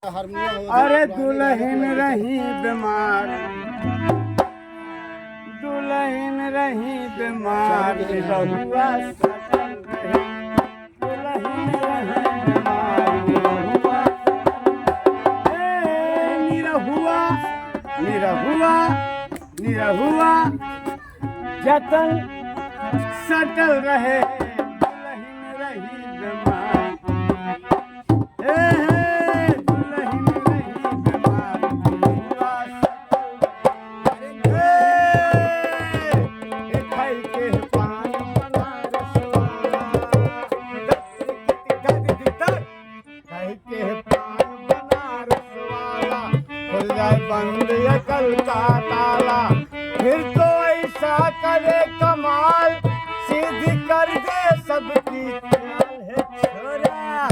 अरे दुल्हन रही बीमार, दुल्हन रही बीमार, निरहुआ सटल रही, दुल्हन रही बीमार, निरहुआ, निरहुआ, निरहुआ जतन सटल रहे, दुल्हन रही बीमार, बंद अकल का ताला, फिर तो ऐसा करे कमाल, सीधी कर दे सबकी चाल है छोरा,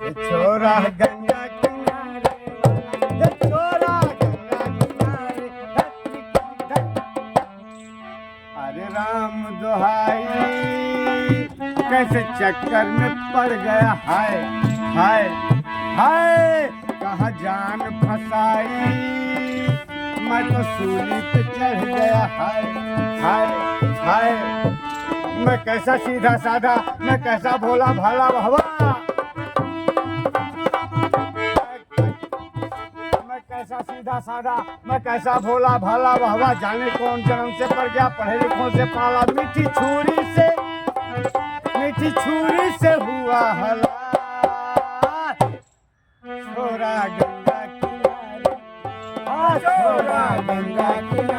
ये छोरा गंगा किनारे वाला, ये छोरा गंगा किनारे। अरे राम दुहाई, कैसे चक्कर में पड़ गया, हाय हाय हाय, कहाँ जान फसाई, मैं तो सूली पे चढ़ गया, हाय हाय हाय, मैं कैसा सीधा साधा, मैं कैसा भोला भाला भवा, मैं कैसा सीधा साधा, मैं कैसा भोला भाला भवा, जाने कौन जन्म से पड़ गया पढ़े लिखों से पाला, मीठी छुरी से हुआ हला, छोरा गंगा किनारे, छोरा गंगा किनारे।